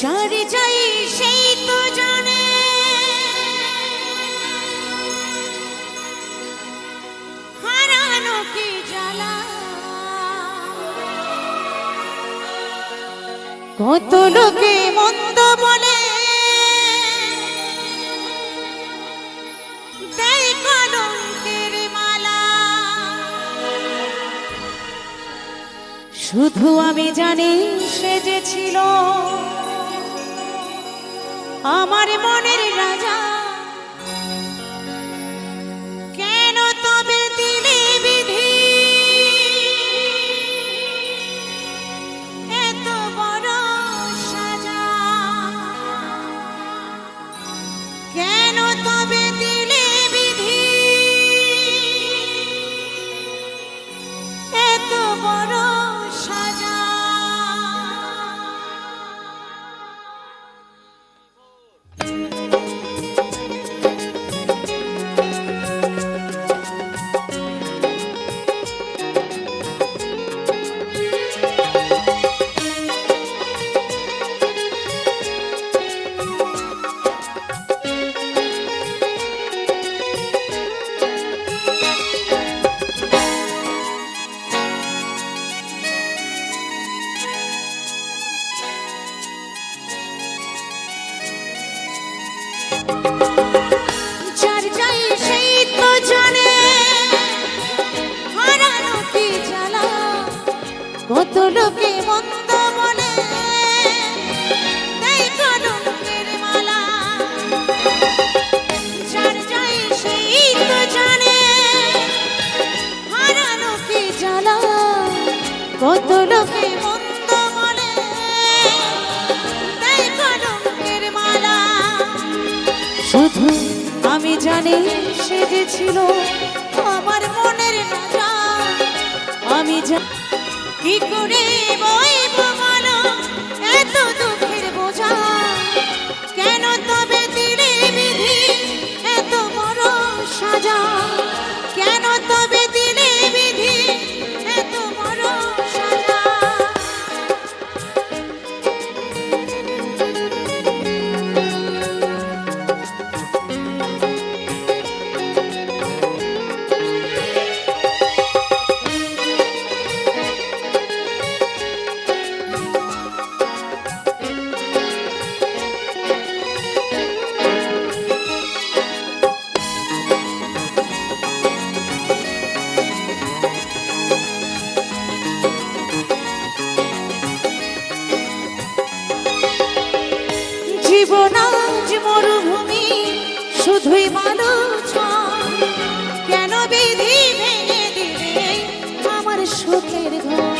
যারে যাই সেই তো জানে হারানো কি জ্বালা। কত লোকে মন্দ বলে দেয় কলঙ্কের মালা। শুধু আমি জানি সে যে ছিল আমার মনের রাজা। কেন তবে দিলে বিধি এত বড় সাজা? কেন তবে দিলে বিধি এত বড় সাজা? যার যাই সেই তো জানে হারানো কি জ্বালা। কত লোকে মন্দ বলে দেয় কলঙ্কের মালা। যার যাই সেই তো জানে হারানো কি জ্বালা। কত লোকে মন্দ বলে দেয় কলঙ্কের মালা। শুধু আমি জানি সে যে ছিল আমার মনের রাজা। আমি কি করে বইব বলো এত দুঃখের বোঝা? কেন তবে দিলে বিধি এত বড় সাজা? কেন তবে দিলে বিধি এত বড় সাজা? জীবন আজ মরুভূমি শুধুই মানুষ। কেন বিধি ভেঙে দিলে আমার সুখের ঘর?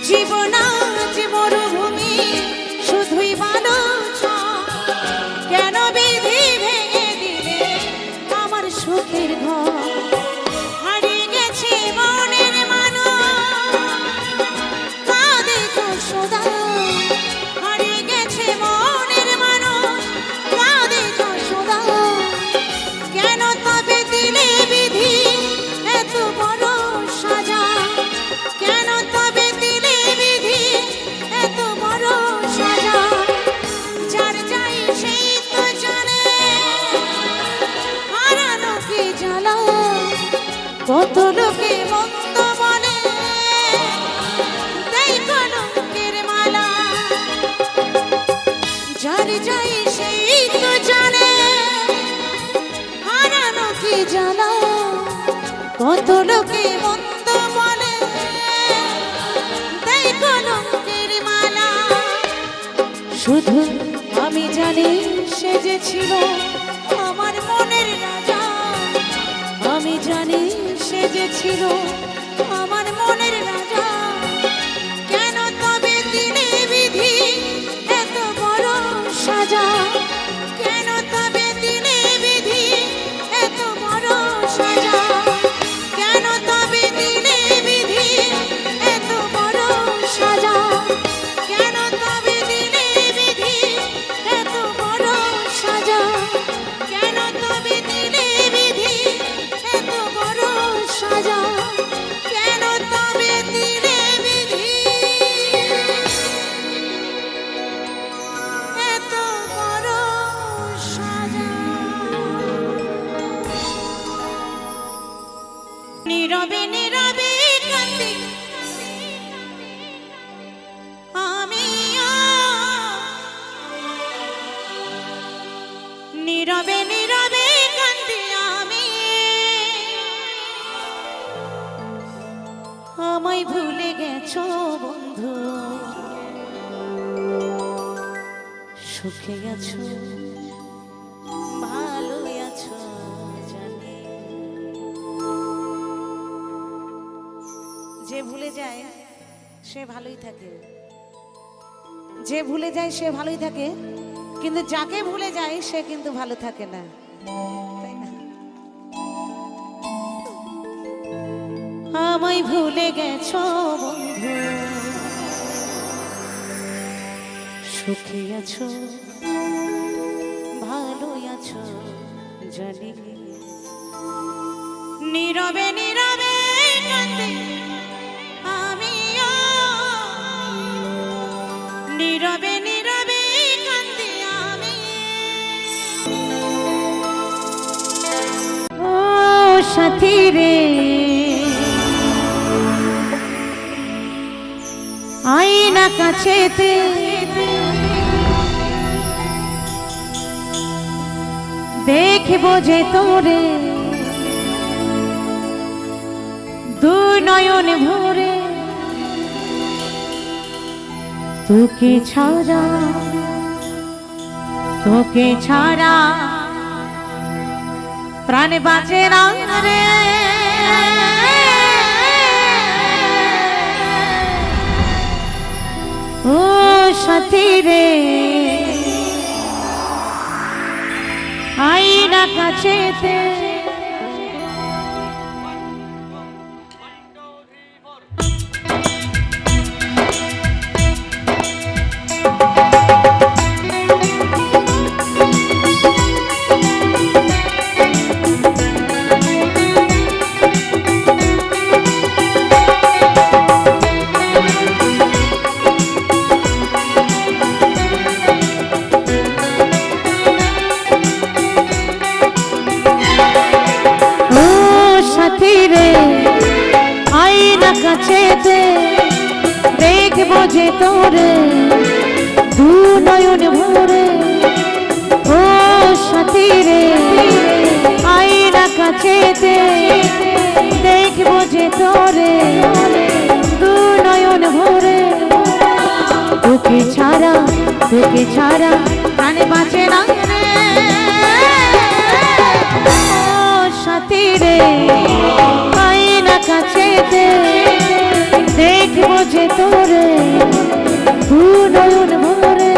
জীবন আজ মরুভূমি শুধুই মানুষ। কেন বিধি ভেঙে দিলে আমার সুখের ঘর? হারিয়ে গেছে মনের হারিয়ে গেছে মনের মানুষ কাঁদে যশোদা। কেন তবে দিলে বিধি এত বড় সাজা? কেন তবে দিলে বিধি এত বড় সাজা? যার যাই সেই তো জানে হারানো কি জ্বালা। কত লোকে মন্দ বলে দেয় কলঙ্কের মালা। যার যাই সেই তো জানে হারানো কি জ্বালা। কত লোকে মন্দ বলে দেয় কলঙ্কের মালা। শুধু আমি জানি সে যে ছিল আমার মনের রাজা। আমি জানি সে যে ছিল আমার মনের রাজা। কেন তবে দিলে বিধি এত বড় সাজা? কেন তবে দিলে বিধি এত বড় সাজা? কেন তবে দিলে বিধি এত বড় সাজা? কেন তবে দিলে বিধি এত বড় সাজা? কেন তবে দিলে বিধি এত বড় সাজা? নীরবে নীরবে কাঁদি আমিও, নীরবে নীরবে কাঁদি আমি। আমায় ভুলে গেছো বন্ধু, সুখে গেছো ভালো আছো জানি। যে ভুলে যায় সে ভালোই থাকে, যে ভুলে যায় সে ভালোই থাকে, কিন্তু যাকে ভুলে যায় সে কিন্তু ভালো থাকে না, তাই না? আমায় ভুলে গেছো বন্ধু, সুখে আছো ভালো আছো জানি। নীরবে নীরবে কাঁদি আমিও, নীরবে নীরবে কাঁদি আমি। ও সাথী রে আয়না কাছেতে দেখবো যে তোরে দু নয়ন ভরে, তোকে ছাড়া তোকে ছাড়া প্রাণ বাঁচে না রে। ও সাথী রে আয়না কাছেতে আয়না কাছেতে দেখবো যে তোরে দু নয়ন ভরে। ও সাথী রে আয়না কাছেতে দেখবো যে তোরে দু নয়ন ভরে, তোকে ছাড়া প্রাণ বাঁচে না রে। ও সাথী রে আয়না কাছেতে দেখবো যে তোরে দু নয়ন ভরে।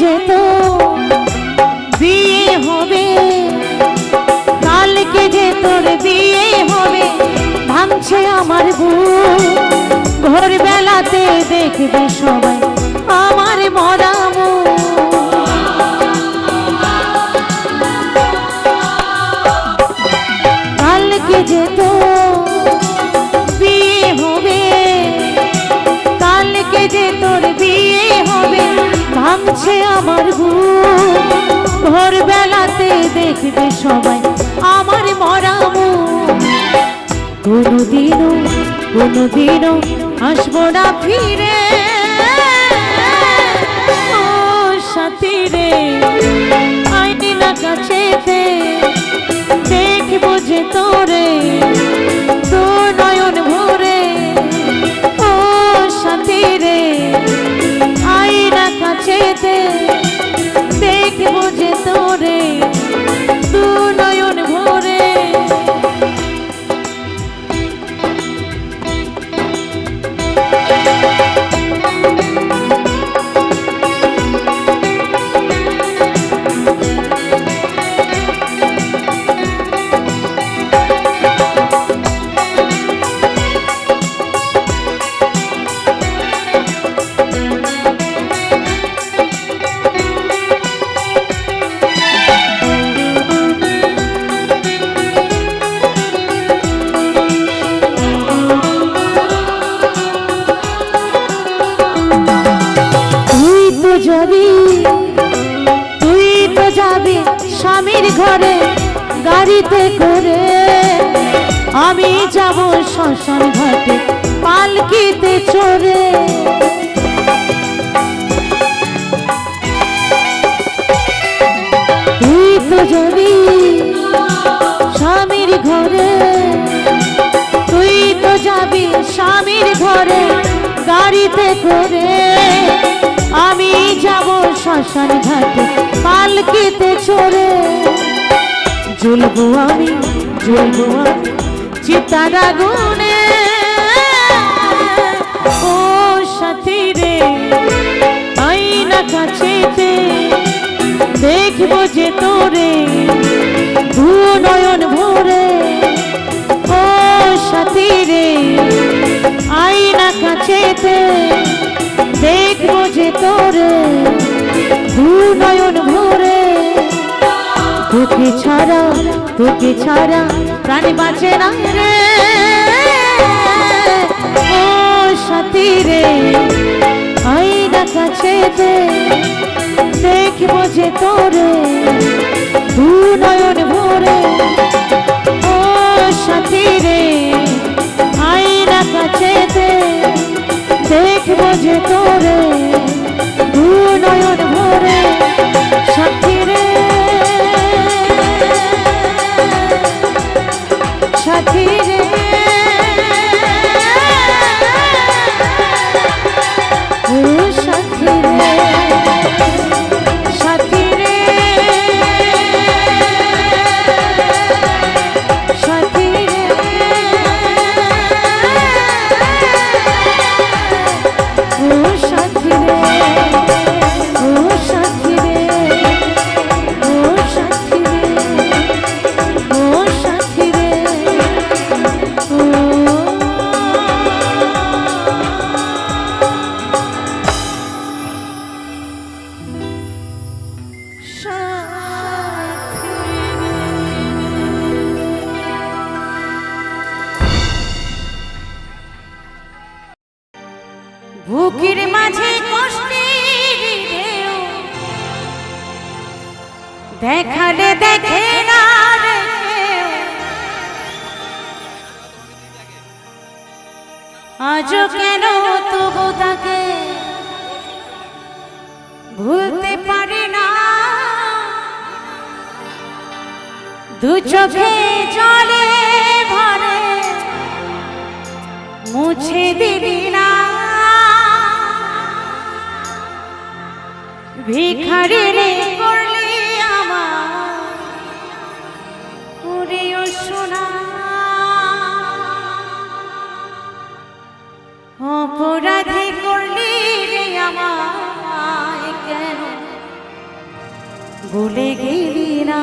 যেত বিয়ে হবে, কালকে যে তোর বিয়ে হবে, ভাঙছে আমার বুক। ভোর বেলাতে দেখবে সবাই আমার মরা মুখ। কালকে যে তোর বিয়ে হবে, কালকে যে তোর বিয়ে হবে, ভাঙছে আমার বুক। ভোর বেলাতে দেখবে সবাই আমার মরা মুখ। কোনোদিনও আসবো না ফিরে। ও সাথী রে আয়না কাছেতে দেখবো যে তোরে দু নয়ন ভরে। ও সাথী রে আয়না কাছেতে দেখবো যে তোরে দু নয়ন ভরে। ঘরে গাড়িতে করে, আমি যাব শ্মশান ঘাটে পালকিতে চড়ে। তুই তো যাবি স্বামীর ঘরে, তুই তো যাবি স্বামীর ঘরে গাড়িতে করে, আমি যাব শ্মশান ঘাটে পালকিতে চড়ে। জ্বলবো আমি চিতার আগুনে, ও সাথী রে আইনা কাছেতে, দেখবো যে তোরে দু নয়ন ভরে। ও সাথী রে আইনা কাছেতে, দেখবো যে তোরে দু নয়ন ভরে। তোকে ছাড়া প্রাণ বাঁচে না রে, ও সাথী রে আইনা কাছেতে, দেখবো যে তোরে দু নয়ন ভরে। ও সাথী রে আইনা কাছেতে, দেখবো যে তোরে দু নয়ন ভরে। সাথী রে সাথী রে ও সাথী রে সাথী রে সাথী রে ও সাথী রে ও সাথী রে ও সাথী রে ও সাথী রে ও বুকের মাঝে কষ্টের ঢেউ দেখালে দেখে না রে কেউ, আজও কেন তবু তাকে ভুলতে পারি না। দু চোখে জলে ভরে মুছে দিলি না, ভিখারি রে করলি আমার ওরে ও সোনা। অপরাধী করলি রে আমায় কেন ভুলে গেলি না,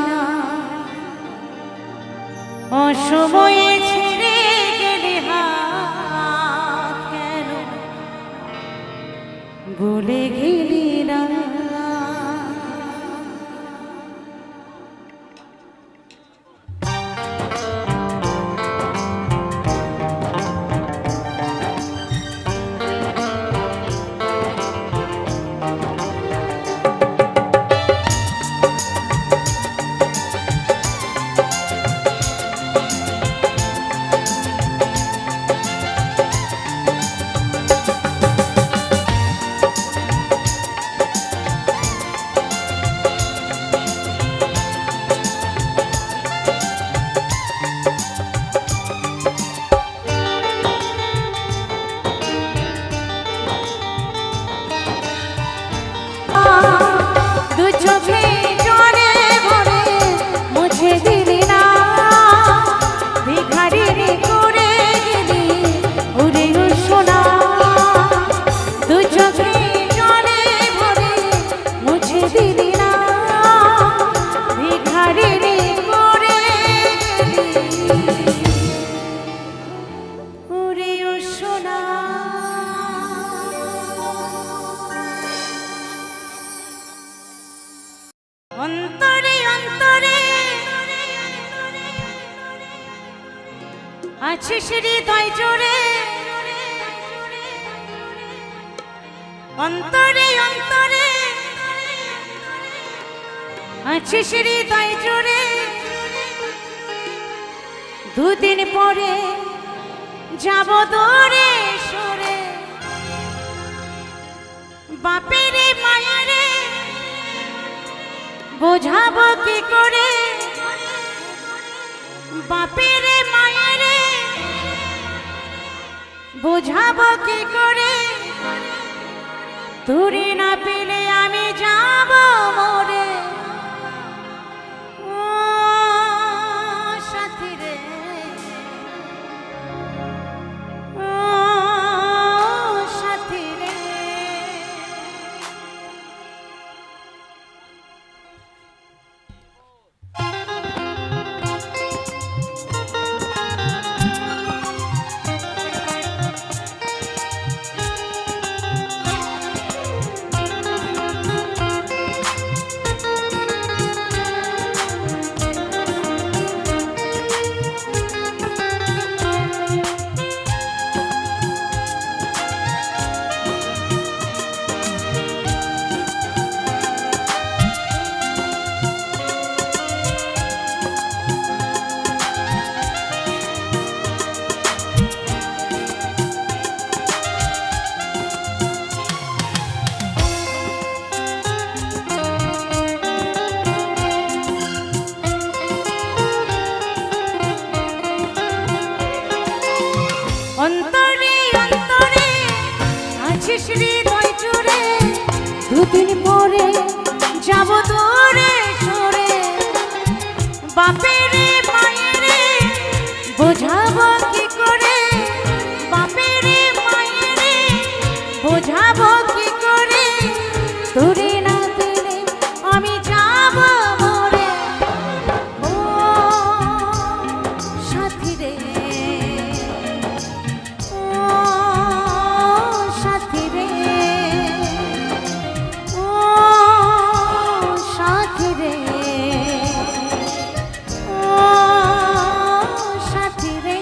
অসময়ে ছেড়ে গেলি হাত কেন ভুলে গেলি না। আছিস হৃদয় জোরে অন্তরে অন্তরে আছিস হৃদয় জুড়ে দুদিন পরে যাব দূরে সরে বাপের মায়ারে বোঝাবো কি করে বাপের মায়ারে বোঝাবো কি করে তুরি না পেলে আমি যাব মরে ও সাথী রে ও সাথী রে অন্তরে অন্তরে আছিস হৃদয় জুড়ে দুদিন পরে যাব দূরে সরে বাপের মায়েরে বোঝাবো কি করে বাপের মায়েরে বোঝাবো কি করে তোরে না পেলে আমি যাব মরে ও সাথী রে সাথী রে ও সাথী রে ও সাথী রে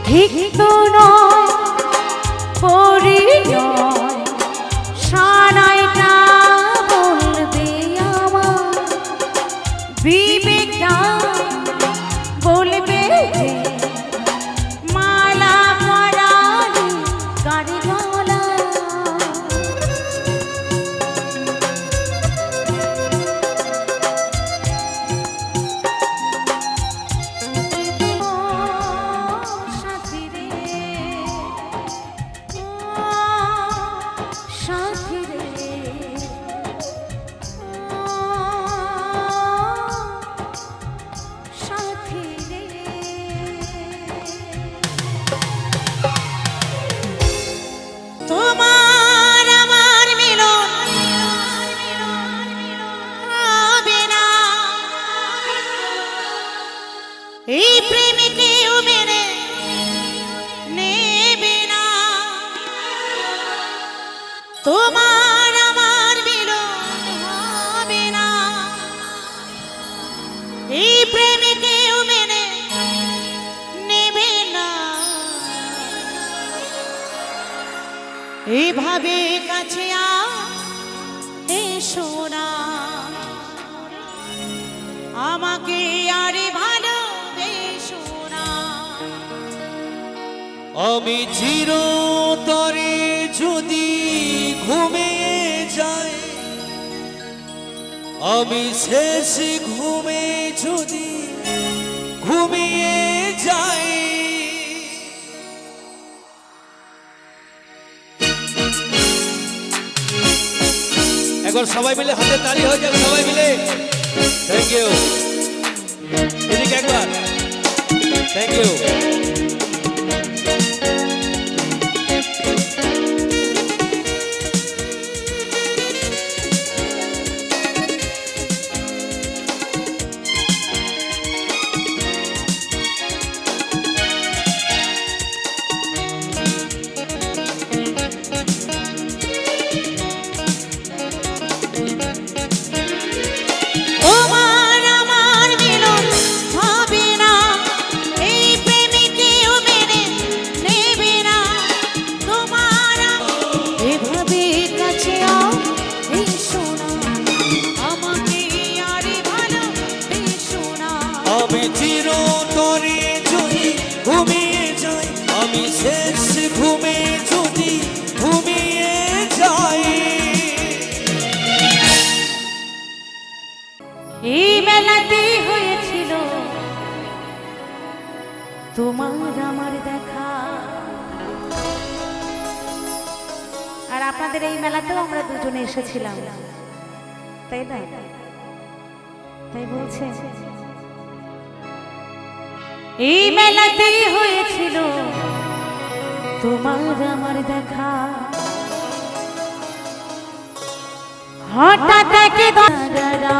ঠিক তো নয় পরিণয় সানাইটা বলবে আমার বিবেকটা বলবে যে মালা পরানি গাড়ি গলা সাথী রে এই প্রেমে কেউ মেনে নেবে না, তোমার আমার মিলন হবে না। এই প্রেমে কেউ মেনে নেবে না, এইভাবে কাছে এসো না, আমাকে আরে ভালোবেসো না। আমি চিরতরে যদি ঘুমিয়ে যাই, আমি শেষ ঘুমে যদি ঘুমিয়ে যাই, একবার সবাই মিলে হাতে তালি হয়ে যাবে, সবাই মিলে। থ্যাংক ইউ, এদিকে একবার থ্যাংক ইউ। তোমার আমার মিলন হবে না, এই প্রেমে কেউ মেনে নেবে না, তোমার এভাবে কাছে এসো না, আমাকে আরে ভালোবেসো না। আমি চিরতরে যদি ঘুমিয়ে যাই, আমি শেষ ঘুমে যদি ঘুমিয়ে যাই। এই মেলাতে হয়েছিল তোমার আমার দেখা, আর আপনাদের এই মেলাতেও আমরা দুজনে এসেছিলাম, তাই না? তাই বলছে এই মেলাতে হয়েছিল তোমার আমার দেখা, হঠাৎ একে দাঁড়া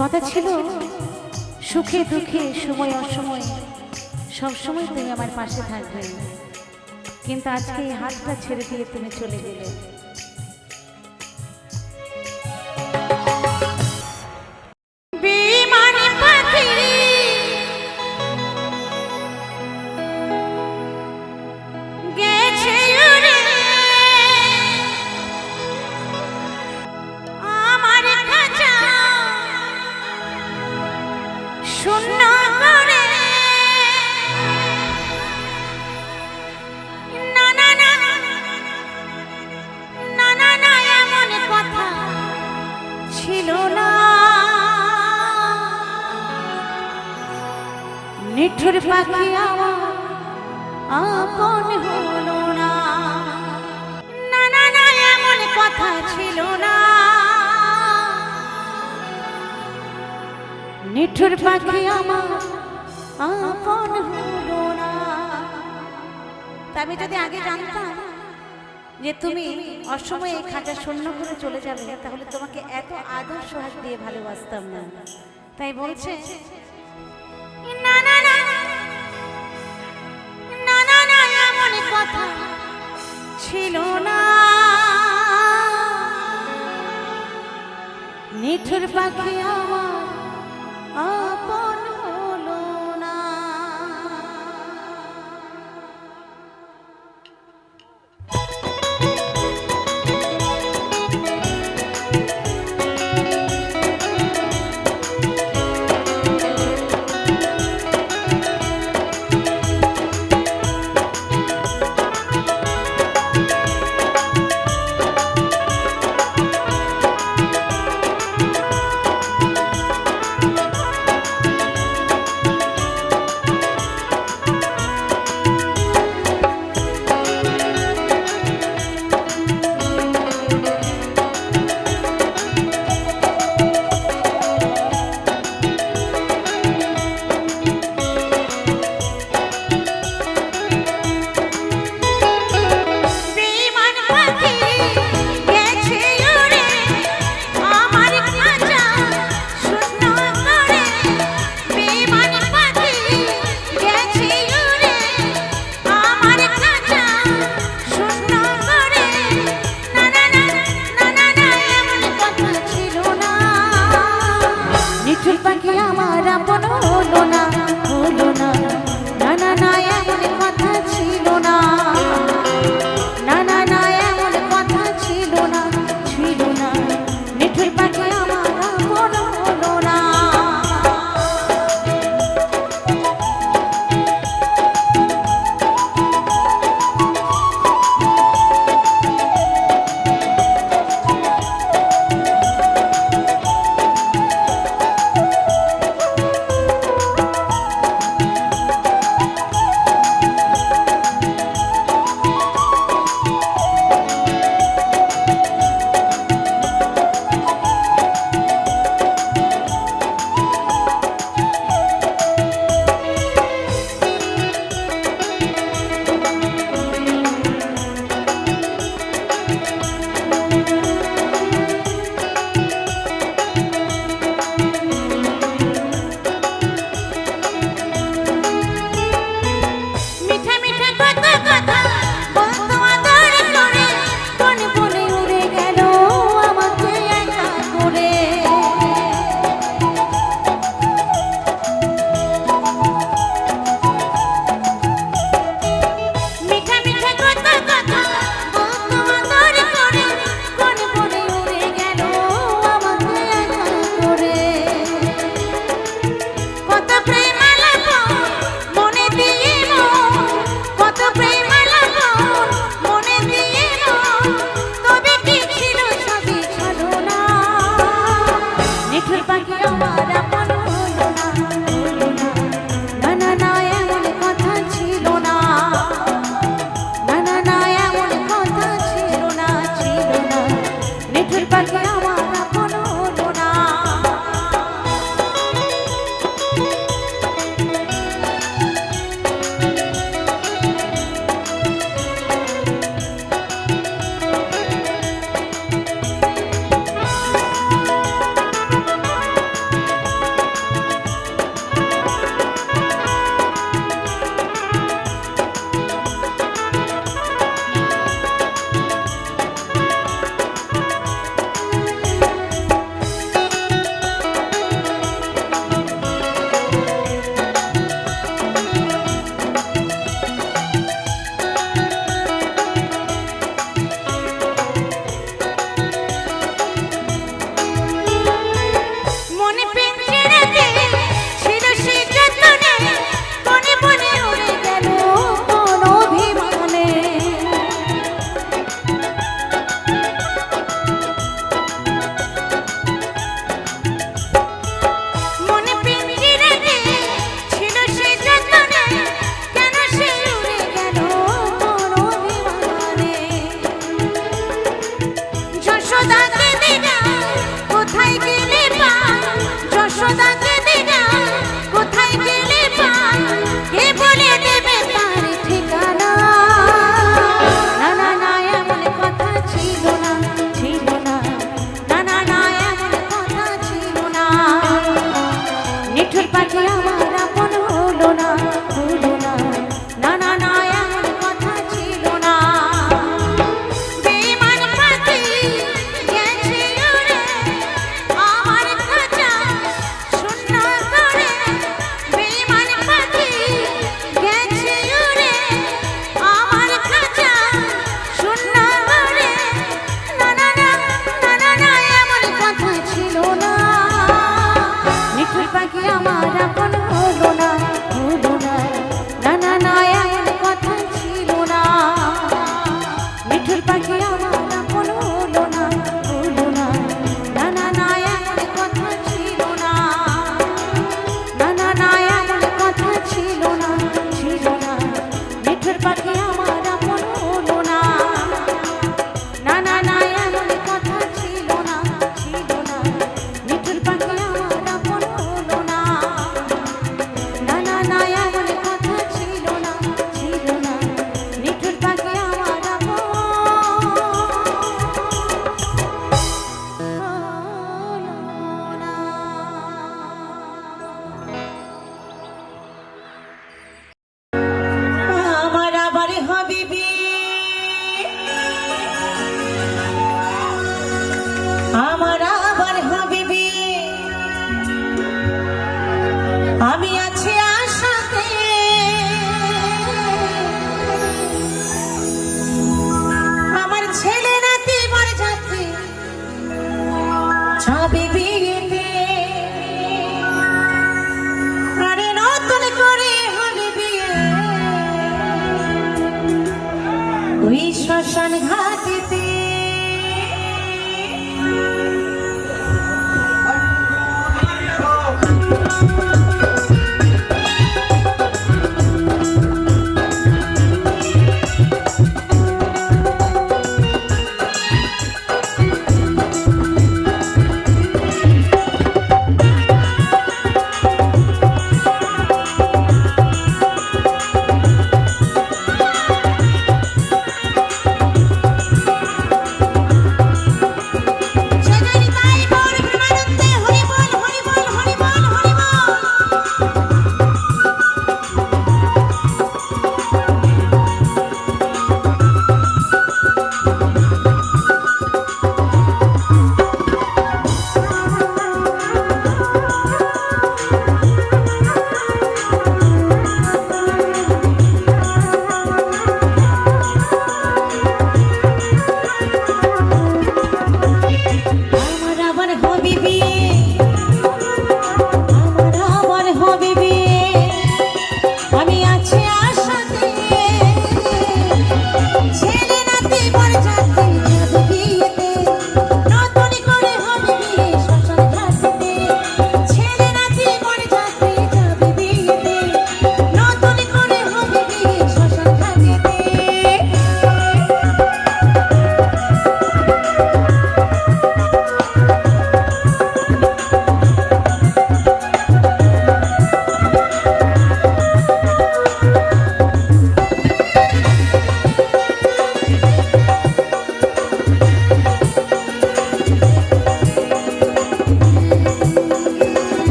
কথা ছিল সুখে দুঃখে সময় অসময় সব সময় তুমি আমার পাশে থাকবে, কিন্তু আজকে এই হাতটা ছেড়ে দিয়ে তুমি চলে গেলে। বেমানি পাখি গেছে উড়ে, আমার খাঁচা শূন্য করে। না না না না না না, এমন কথা ছিল না, নিঠুর পাখি আমার আপন হলো না। না না না, এমন কথা ছিল না, নিঠুর পাখি আমার আপন হলো না। তা আমি যদি আগে জানতাম যে তুমি অসময়ে এই খাঁচা শূন্য করে চলে যাবে, তাহলে তোমাকে এত আদর সোহাগ দিয়ে ভালোবাসতাম না। তাই বলছে না না না না না না, এমন কথা ছিল না, নিঠুর পাখি আমার আপন হলো না।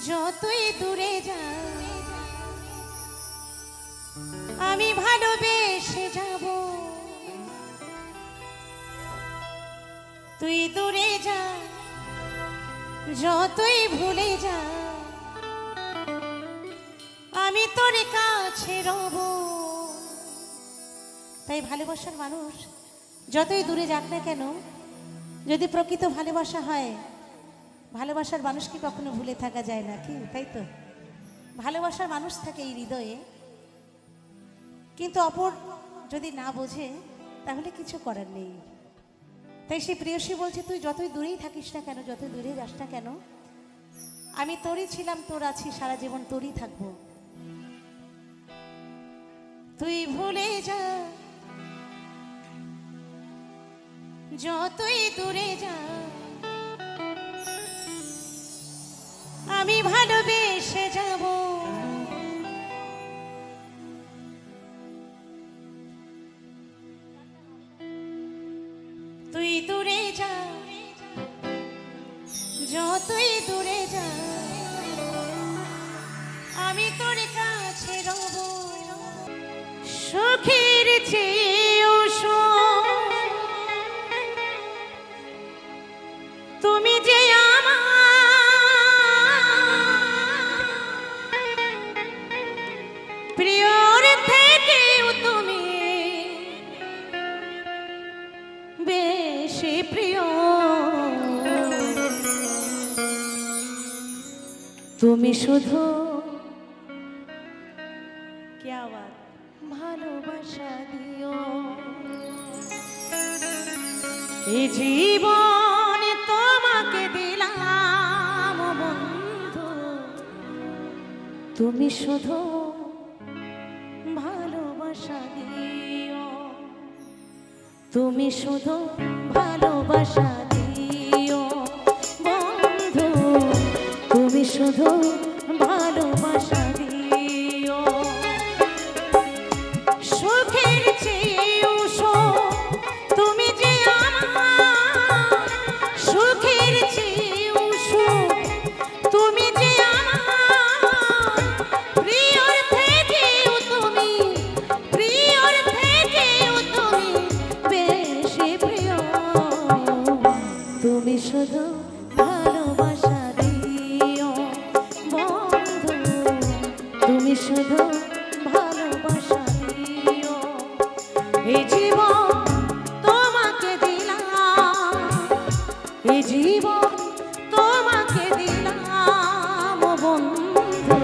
যতই দূরে যা আমি ভালোবেসে যাব, তুই দূরে যা যতই ভুলে যা আমি তোর কাছে রব। তাই ভালোবাসার মানুষ যতই দূরে যাক না কেন, যদি প্রকৃত ভালোবাসা হয়, ভালোবাসার মানুষকে কখনো ভুলে থাকা যায় না, কি তাই তো? ভালোবাসার মানুষ থাকে এই হৃদয়ে, কিন্তু অপর যদি না বোঝে তাহলে কিছু করার নেই। তাই সেই প্রেয়সী বলছে, তুই যতই দূরেই থাকিস না কেন, যতই দূরে যাস না কেন, আমি তোরই ছিলাম, তোর আছি, সারা জীবন তোরই থাকবো। তুই ভুলে যা যতই দূরে যা আমি ভালোবেসে যাব। তুই দূরে যা যতই দূরে যা আমি তোর কাছে রব। সুখের চেয়েও তুমি যে আমার প্রিয়র থেকেও তুমি বেশি প্রিয়। তুমি শুধু কি আওয়াজ ভালোবাসা দিও, এই জীবন তোমাকে দিলাম বন্ধু, তুমি শুধু ভালোবাসা দিও, তুমি শুধু ভালোবাসা দিও বন্ধু, তুমি শুধু ভালোবাসা দিও। সুখের চেয়েও তুমি যে আমার, সুখের চেয়েও তুমি যে আমার প্রিয়র থেকেও তুমি, প্রিয়র থেকেও তুমি বেশি প্রিয়। তুমি শুধু ভালোবাসা দিও বন্ধু, তুমি শুধু ভালোবাসা দিও। এই জীবন তোমাকে দিলাম, এই জীবন তোমাকে দিলাম বন্ধু,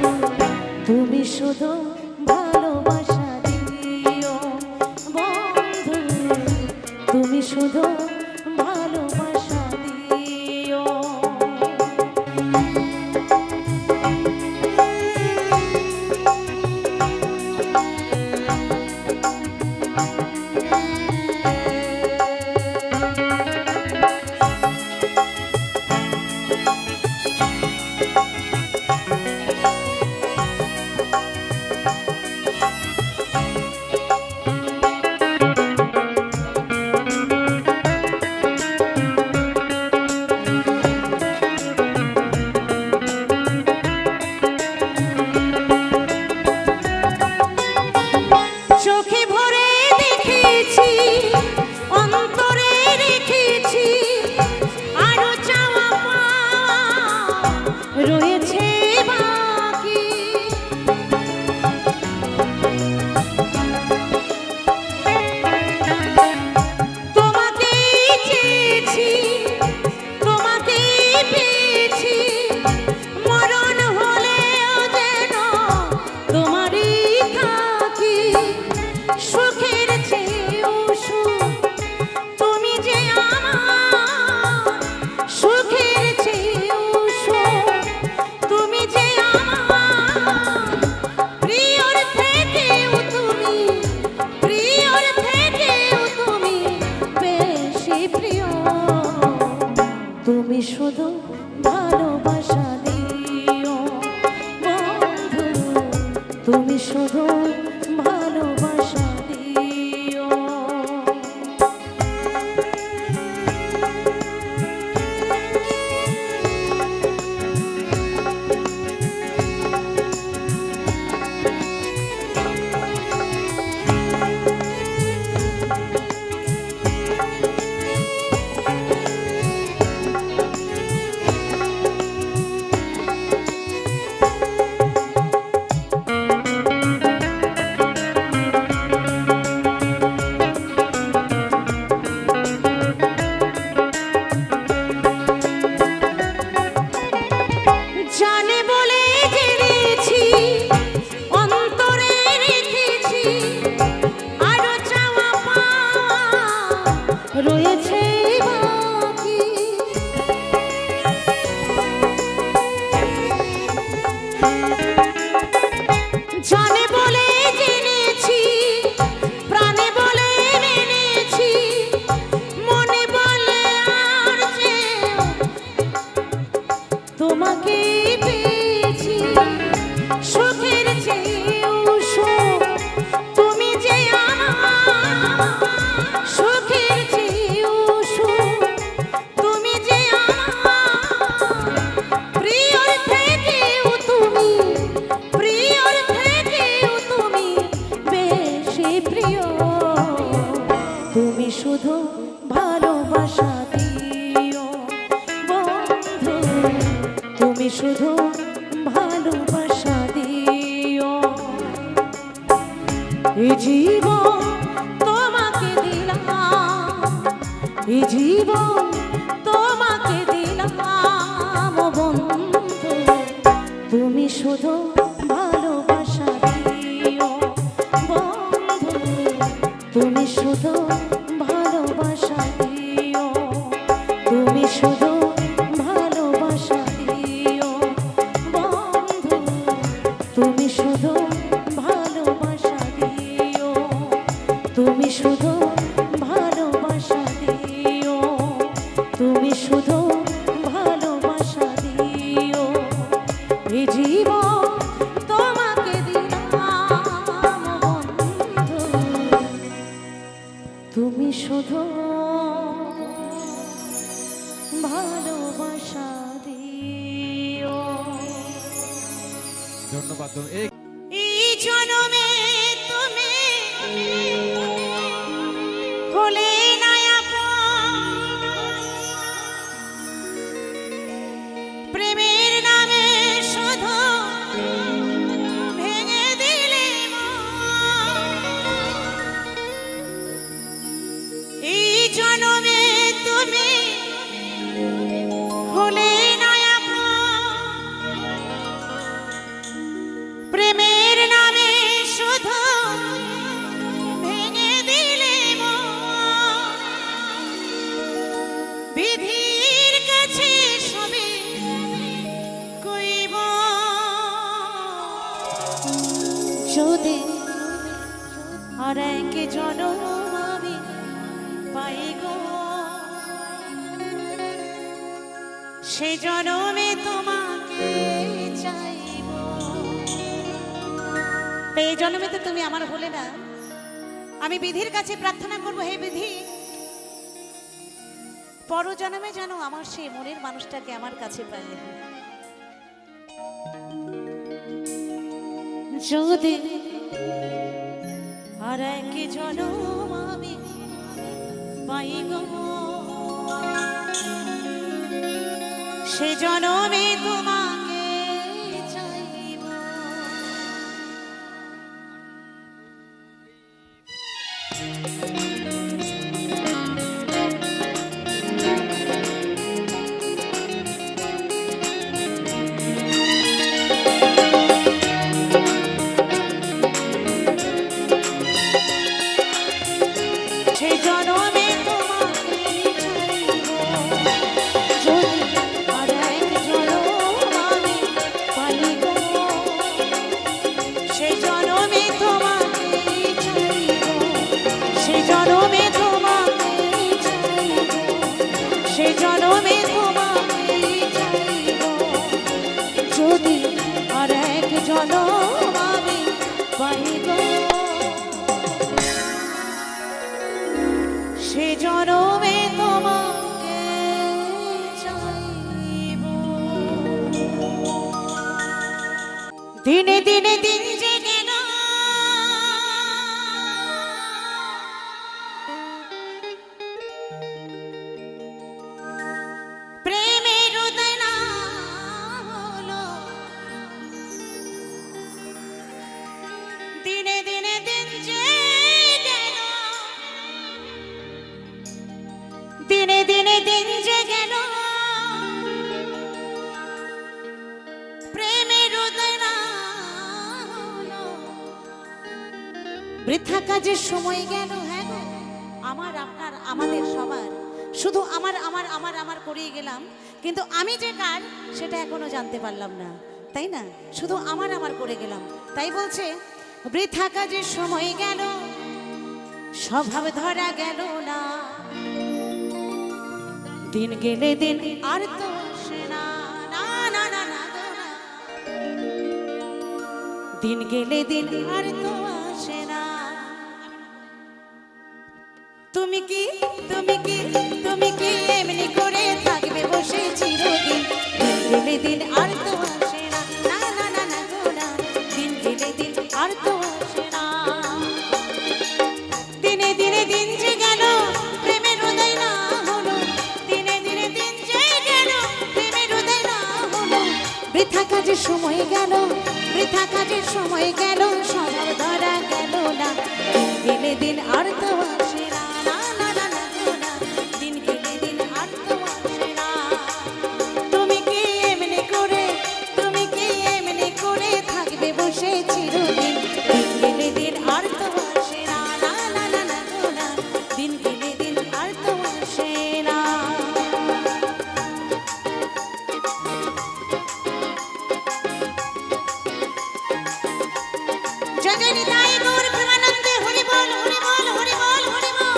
তুমি শুধু ভালোবাসা দিও বন্ধু, তুমি শুধু ভালোবাসা দিও। চোখে ভরে দেখেছি, অন্তরে রেখেছি, আরো চাওয়া পাওয়া রয়েছে বাকি। তোমাকেই চেয়েছি, তোমাকেই পেয়েছি, মরণ হলেও যেন তোমারই থাকি। সুখের চেয়েও তুমি যে আমার, সুখের চেয়েও তুমি যে আমার প্রিয়র থেকেও তুমি, প্রিয়র থেকেও তুমি বেশি প্রিয়। তুমি শুধু ভালোবাসা দিও বন্ধু, তুমি শুধু ভালোবাসা দিও। তোমাকে পেয়েছি সুখের চেয়েও সুখ তুমি যে আমার সুখের চেয়েও সুখ তুমি যে আমার প্রিয়র থেকেও তুমি বেশি প্রিয় তুমি শুধু ভালোবাসা দিও বন্ধু তুমি শুধু ভালোবাসা দিও এই জীবন তোমাকে দিলাম এই জীবন তোমাকে দিলাম বন্ধু তুমি শুধু ভালোবাসা দিও বন্ধু তুমি শুধু ভালোবাসা দিও তুমি শুধু ভালোবাসা দিও বন্ধু তুমি শুধু ভালোবাসা দিও তুমি শুধু ভালোবাসা দিও তুমি শুধু ভালোবাসা দিও এই জীবন তোমাকে দিলাম বন্ধু তুমি শুধু ভালোবাসা দিও ধন্যবাদ। এই জনমে তুমি হলে না আপন প্রেমের নামে শুধু ভেঙে দিলে মন। এই জনমে তুমি হলে না আপন প্রেমের নামে শুধু ভেঙে দিলে মন। বিধির কাছে সবে কইব যদি আর এক জনম আমি পাই গো সে জনমে তোমাকে চাইব। এই জন্মে তো তুমি আমার হলে না আমি বিধির কাছে প্রার্থনা করব হে বিধি পর জন্মে যেন আমার সেই মনের মানুষটাকে আমার কাছে পাই। যদি আর এক জনম আমি পাই গো সে জনমে তোমাকে চাইব। সে জনমে তোমাকে চাইব যদি আর এক জনম আমি পাই গো সে জনমে তোমাকে চাইব সে জনমে তোমাকে চাইব সে জনমে তোমাকে চাইব যদি আর এক জনম আমি পাই গো সে জনমে তোমাকে চাইব। দিনে দিনে দিন যে গেল প্রেমের উদয় না হলো দিনে দিনে দিন যে গেল দিনে দিনে দিন যে গেল প্রেমের উদয় না হলো বৃথা কাজের সময় গেল। হ্যাঁ গো আমার আপনার আমাদের সবার শুধু আমার আমার আমার আমার করিয়ে গেলাম কিন্তু আমি যে কার সেটা এখনো জানতে পারলাম না তাই না শুধু আমার আমার করে গেলাম। তাই বলছে বৃথা কাজের সময় গেল স্বভাব ধরা গেল না দিন গেলে দিন আর তো আসে না না না দিন গেলে দিন আর তো আসে না। তুমি কি তুমি কি তুমি কি এমনি করে থাকবে বসে চিরদিন? দিন গেলে দিন আর তো আসে না, না না না না গো না, দিন গেলে দিন আর তো আসে না। দিনে দিনে দিন যে গেল প্রেমের উদয় না হলো, দিনে দিনে দিন যে গেল প্রেমের উদয় না হলো। বৃথা কাজে সময় গেল, বৃথা কাজে সময় গেল, স্বভাব ধরা গেল না। দিন গেলে দিন আর তো আসে না, না না না না গো না, দিন গেলে দিন আর তো আসে না। তুমি কি এমনি করে, তুমি কি এমনি করে থাকবে বসে চিরদিন? দিন গেলে দিন আর তো আসে না, না না না না গো না, দিন গেলে দিন আর তো আসে না। জয় জয় নিতাই গৌর প্রেমানন্দে, হরি বল হরি বল হরি বল হরি বল।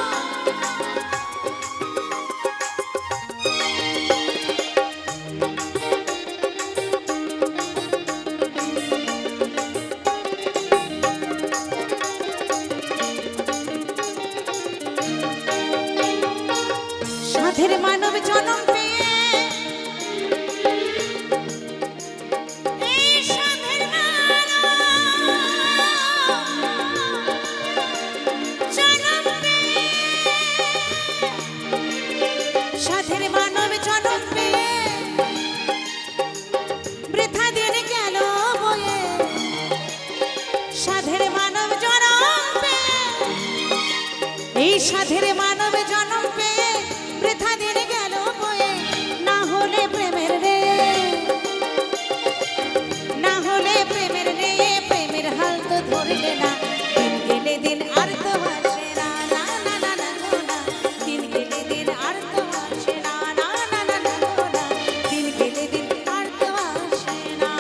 সাধের মানব জনম পেয়ে, এই সাধের মানব জনম পেয়ে, সাধের মানব জনম পেয়ে বৃথা দিন গেল বয়ে। সাধের মানব জনম পেয়ে, এই সাধের মানব জনম পেয়ে বৃথা দিন গেল বয়ে। না হলে প্রেমের রে, না হলে প্রেমের রে, প্রেমের হাল তো ধরলে না। দিন গেলে দিন আর তো আসে না, না না না না গো না, দিন গেলে দিন আর তো আসে না, না না না না গো না, দিন গেলে দিন আর তো আসে না।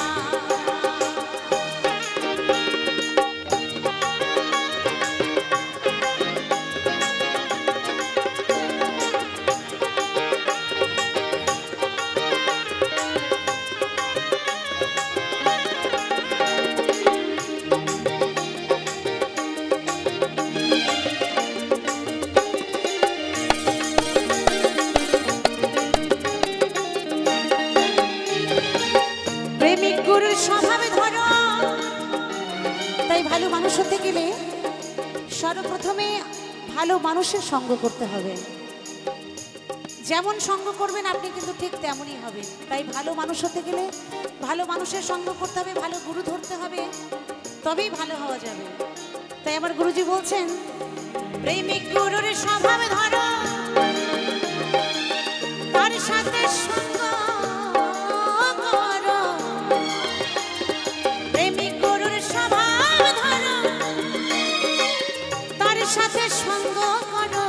প্রেমিক গুরুর স্বভাবে ধরো। তাই ভালো মানুষ হতে গেলে সর্বপ্রথমে ভালো মানুষের সঙ্গ করতে হবে। যেমন সঙ্গ করবেন আপনি কিন্তু ঠিক তেমনই হবে। তাই ভালো মানুষ হতে গেলে ভালো মানুষের সঙ্গ করতে হবে, ভালো গুরু ধরতে হবে, তবেই ভালো হওয়া যাবে। তাই আমার গুরুজি বলছেন, প্রেমিক গুরুর স্বভাবে ধরো, তার সাথে সঙ্গ করো। প্রেমিক গুরুর স্বভাব ধরো, তার সাথে সঙ্গ করো।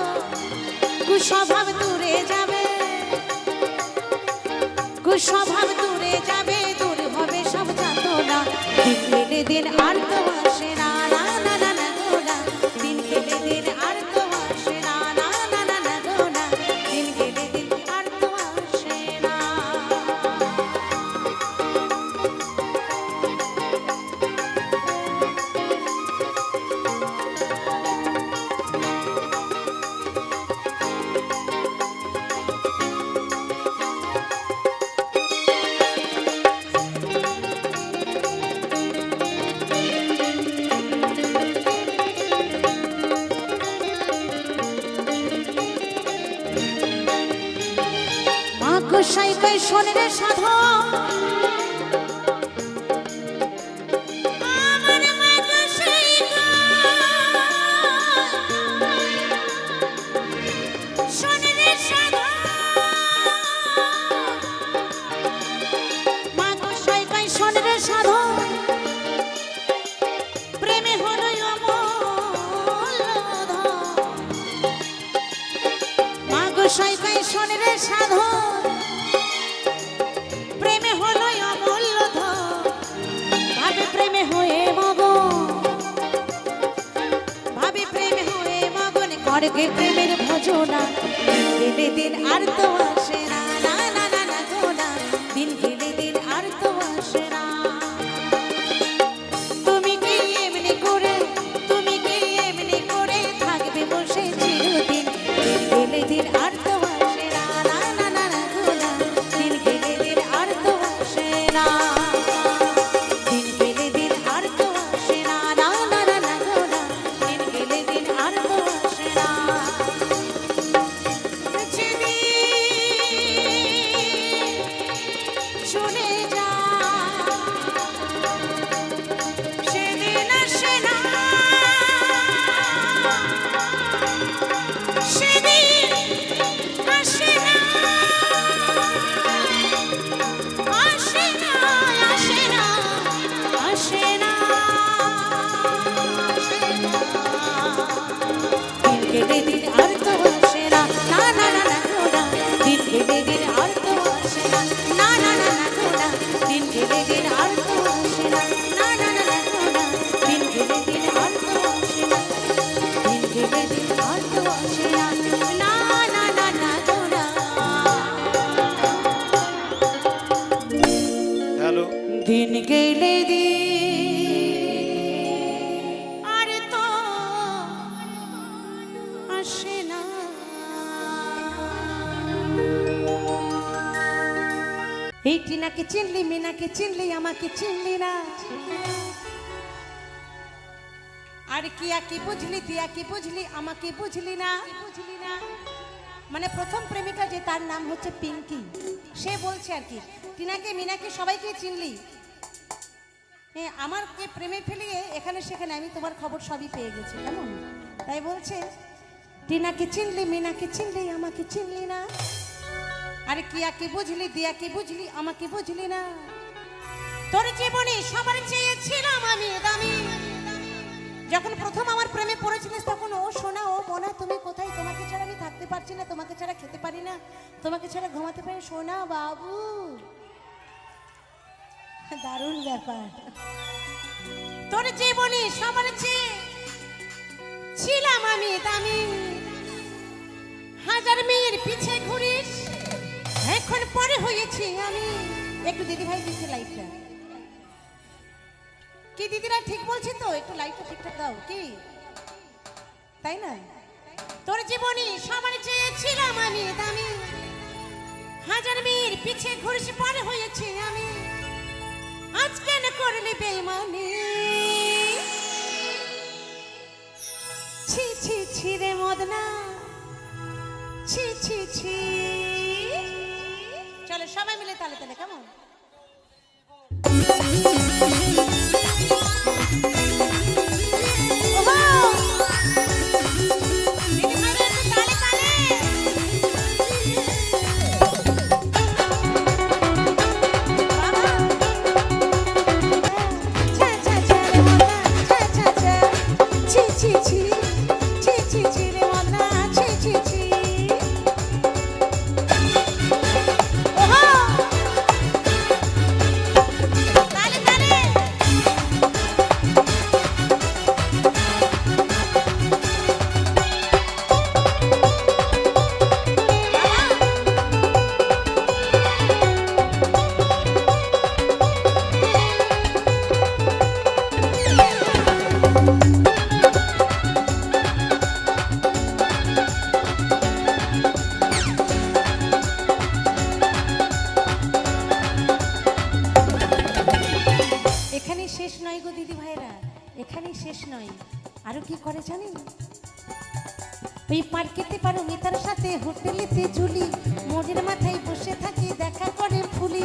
কুস্বভাব দূরে যাবে, কুস্বভাব দূরে যাবে, দূর হবে সব যাতনা। দিন গেলে দিন আর তো আসে না, না না না না গো না, দিন গেলে দিন আর তো আসে না, না না না না গো না, দিন গেলে দিন আর তো আসে না। গোসাই কই শোনে সাধু, আমার মা গোসাই শোনে সাধু, মা গোসাই কই শোনে সাধু, প্রেমে হলো অমূল্য ধন। মা গোসাই কই শোনে সাধু, প্রেমে হলো অমূল্য ধন। ভাবে প্রেমে হয়ে মগন, ভাবে প্রেমে হয়ে মগন, করে প্রেমের ভজনা। দিন গেলে দিন আর তো আসে না, না না না না গো না, দিন গেলে দিন আর তো আসে না। তুমি গেলে দিন আর তো আসে না, না না না না গো না, দিন গেলে দিন আর তো আসে না, না না না না গো না, দিন গেলে দিন আর তো আসে না, না না না না গো না, দিন গেলে দিন আর তো আসে না, দিন গেলে দিন আর তো আসে না, না না না না গো না। হ্যালো, দিন গেলে দিন আর তো আসে না। এই টিনাকে চিনলি, মিনাকে চিনলি, আমাকে চিনলি না। আর কিয়া কি বুঝলি, তিয়া কি বুঝলি, আমাকে বুঝলি না, বুঝলি না। মানে প্রথম প্রেমিকা যে, তার নাম হচ্ছে পিঙ্কি, সে বলছে আর কি, টিনাকে মিনাকে সবাইকে চিনলি, আমারকে প্রেমে ফেলিয়ে এখানে সেখানে আমি তোমার খবর সবই পেয়ে গেছি, কেমন? তাই বলছে টিনাকে চিনলি, মিনাকে চিনলি, আমাকে চিনলি না। আরে কিয়া কি বুঝলি, দিয়া কি বুঝলি, আমাকে বুঝলি না। তোর জীবনে সবার চেয়ে ছিলাম আমি দামি। যখন প্রথম আমার প্রেমে পড়েছিলিস তখন ও সোনা, ও বোনা, তুমি কোথায়? তোমাকে ছাড়া আমি থাকতে পারছি না, তোমাকে ছাড়া খেতে পারি না, তোমাকে ছাড়া ঘুমাতে পারি, সোনা বাবু। দারুণ ব্যাপার। তোর জীবনে সবার চেয়ে ছিলাম আমি দামি। হাজার মেয়ের পিছে ঘুরিস, এখন পরে হয়েছি আমি। একটু দিদি ভাই দিচ্ছে লাইটটা, কি দিদিরা ঠিক বলছি তো? একটু লাইটটা ঠিকঠাক দাও, কি তাই না? তোর জীবনে সবার চেয়ে ছিলাম আমি দামি। হাজার মেয়ের পিছে ঘুরিস, পরে হয়েছি আমি। আজ কেন করলি বেইমানি? ছি ছি ছি রে মদনা, ছি ছি ছি। চলো সবাই মিলে তালে তালে, কেমন? শেষ নয়, আরো কি করে জানেন? ওই পার্কেতে পারো মিতার সাথে, হোটেলেতে ঝুলি, মোড়ের মাথায় বসে থাকি, দেখা করে ফুলি।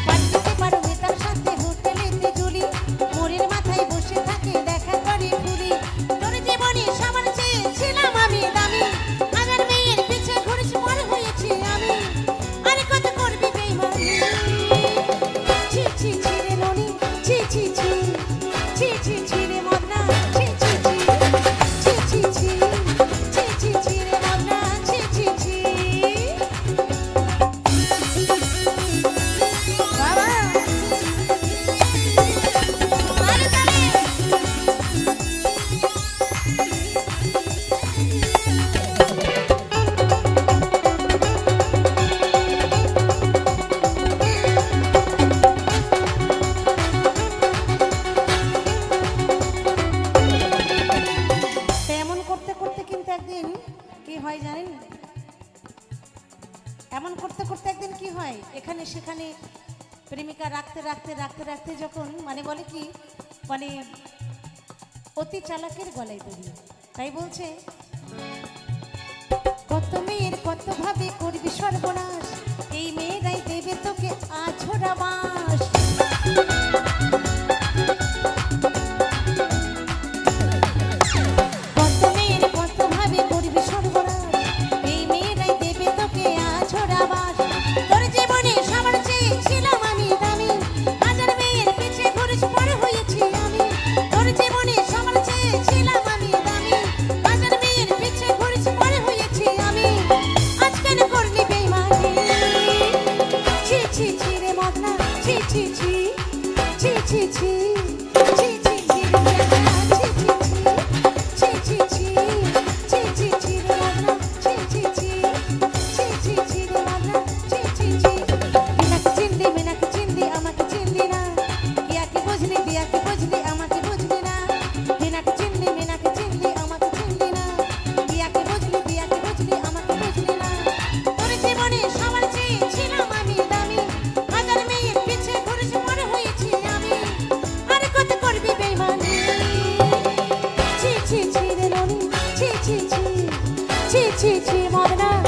পার্কেতে পারো মিতার সাথে, হোটেলেতে ঝুলি, মোড়ের মাথায় বসে থাকি, দেখা করে ফুলি। তোর জীবনে সবার চেয়ে ছিলাম আমি দামি। হাজার মেয়ের পিছে ঘুরিস, পর হয়েছি আমি। আর কত করবি বেইমানি? ছি ছি ছি রে ননি, ছি ছি ছি, ছি ছি ছি রে মদনা, ছি ছি ছি, ছি ছি ছি, ছি ছি ছি রে মদনা, ছি ছি ছি। বাবা আরে তালে এমন করতে করতে কিন্তু একদিন কি হয় জানেন? এমন করতে করতে একদিন কি হয়, এখানে সেখানে প্রেমিকা রাখতে রাখতে রাখতে রাখতে যখন মানে বলে কি, মানে অতি চালাকের গলায় দড়ি। তাই বলছে কত মেয়ের কত ভাবে করবি সর্বনাশ, এই মেয়েরাই দেবে তোকে আছড়া বাঁশ। কত মেয়ের কত ভাবে করবি সর্বনাশ, এই মেয়েরাই দেবে তোকে আছড়া বাঁশ। তোর জীবনে সবার চেয়ে ছিলাম আমি দামি। হাজার মেয়ের পিছে ঘুরিস, পর হয়ে ছি মদনা